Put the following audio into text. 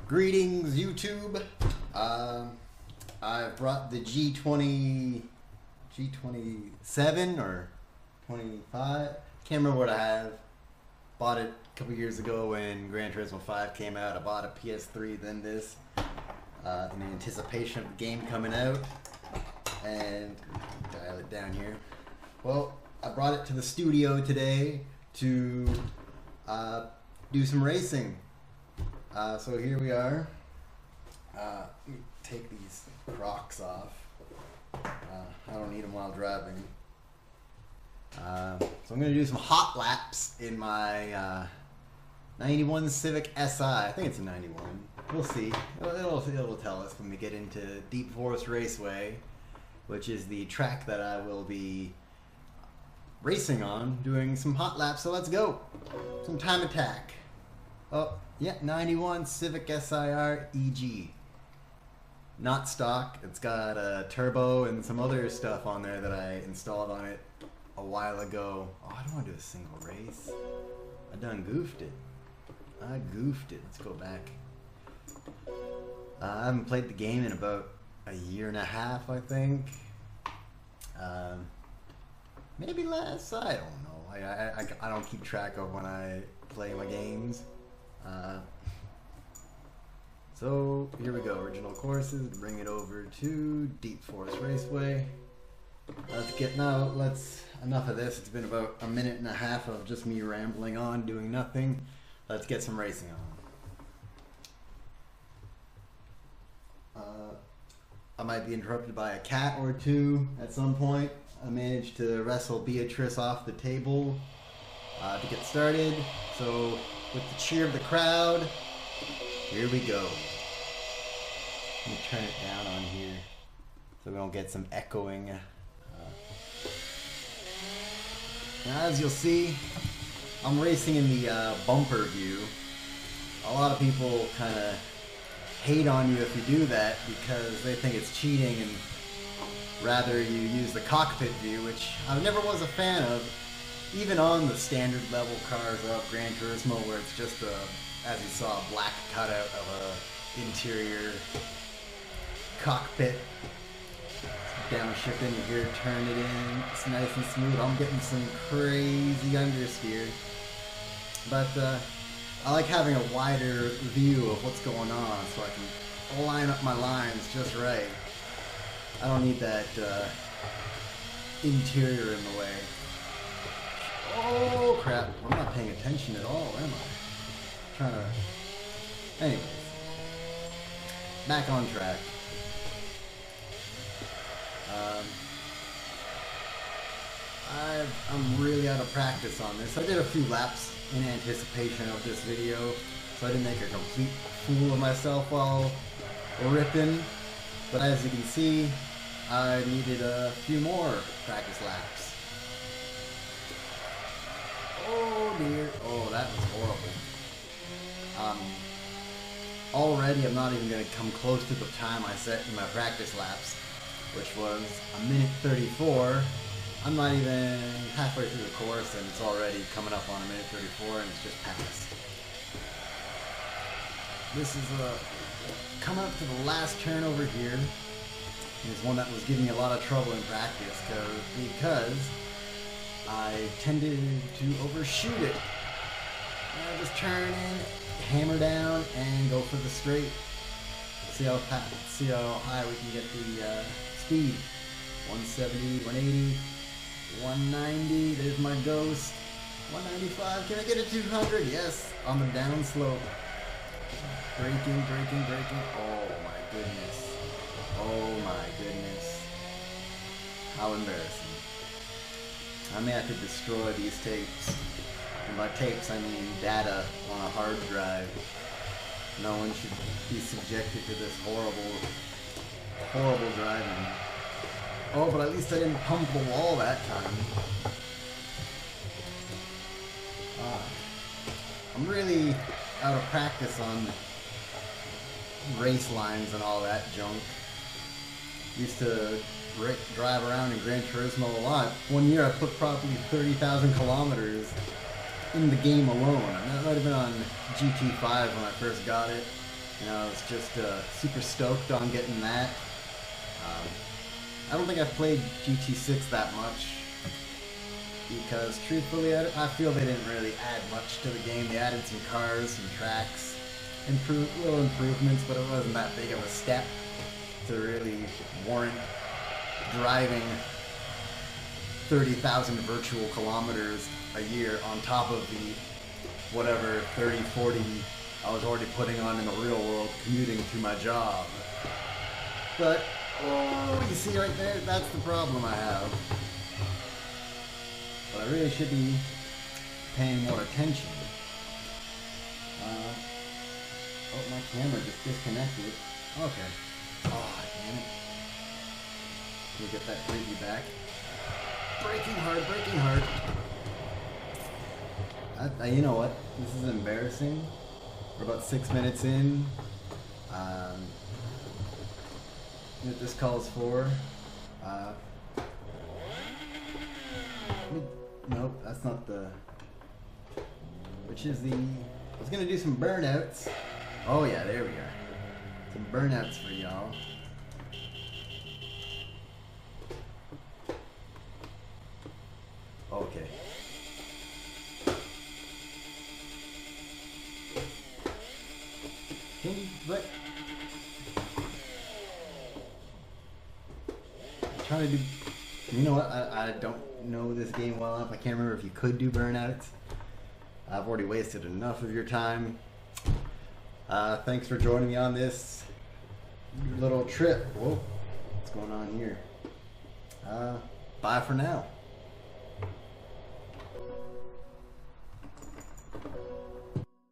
Greetings, YouTube. I've brought the G27 or 25. Can't remember what I have. Bought it a couple years ago when Gran Turismo 5 came out. I bought a PS3, then this, in anticipation of the game coming out. And dial it down here. Well, I brought it to the studio today to do some racing. So here we are. Let me take these Crocs off. I don't need them while driving. So I'm going to do some hot laps in my 91 Civic Si. I think it's a 91. We'll see. It'll tell us when we get into Deep Forest Raceway, which is the track that I will be racing on, doing some hot laps. So let's go. Some time attack. Oh, yeah, 91 Civic SIR EG. Not stock. It's got a turbo and some other stuff on there that I installed on it a while ago. Oh, I don't want to do a single race. I done goofed it. I goofed it. Let's go back. I haven't played the game in about a year and a half, I think. Maybe less. I don't know. I don't keep track of when I play my games. So here we go. Original courses. Bring it over to Deep Forest Raceway. Enough of this. It's been about a minute and a half of just me rambling on, doing nothing. Let's get some racing on. I might be interrupted by a cat or two at some point. I managed to wrestle Beatrice off the table to get started. So with the cheer of the crowd, here we go. Let me turn it down on here so we don't get some echoing. Now, as you'll see, I'm racing in the bumper view. A lot of people kind of hate on you if you do that because they think it's cheating and rather you use the cockpit view, which I never was a fan of, even on the standard level cars of Gran Turismo, where it's just as you saw, a black cutout of a interior cockpit. Downshift in here, turn it in. It's nice and smooth. I'm getting some crazy understeer, but I like having a wider view of what's going on, so I can line up my lines just right. I don't need that interior in the way. Oh crap! I'm not paying attention at all, am I? Trying to. Anyways, back on track. I'm really out of practice on this. I did a few laps in anticipation of this video, so I didn't make a complete fool of myself while ripping. But as you can see, I needed a few more practice laps. Oh dear. Oh, that was horrible. Already I'm not even going to come close to the time I set in my practice laps, which was a minute 34. I'm not even halfway through the course and it's already coming up on a minute 34 and it's just passed. This is coming up to the last turn over here. It's one that was giving me a lot of trouble in practice because I tended to overshoot it. I just turn in, hammer down, and go for the straight. See how high we can get the speed. 170, 180, 190. There's my ghost. 195. Can I get a 200? Yes, on the down slope. Braking. Oh my goodness. Oh my goodness. How embarrassing. I may have to destroy these tapes. And by tapes, I mean data on a hard drive. No one should be subjected to this horrible driving. Oh, but at least I didn't pump the wall that time. I'm really out of practice on race lines and all that junk. Used to drive around in Gran Turismo a lot. One year I put probably 30,000 kilometers in the game alone. And that might have been on GT5 when I first got it. You know, I was just super stoked on getting that. I don't think I've played GT6 that much because, truthfully, I feel they didn't really add much to the game. They added some cars, some tracks, little improvements, but it wasn't that big of a step to really warrant driving 30,000 virtual kilometers a year on top of the whatever 30, 40 I was already putting on in the real world commuting to my job. But, oh, you see right there, that's the problem I have. But I really should be paying more attention. Oh, my camera just disconnected. Okay. Oh, damn it. Can we get that preview back? Braking hard, braking hard. You know what? This is embarrassing. We're about 6 minutes in. What this calls for. Nope, that's not the... Which is the... I was gonna do some burnouts. Oh yeah, there we are. Some burnouts for y'all. Okay. But I'm trying to do. You know what? I don't know this game well enough. I can't remember if you could do burnouts. I've already wasted enough of your time. Thanks for joining me on this little trip. Whoa, what's going on here? Bye for now.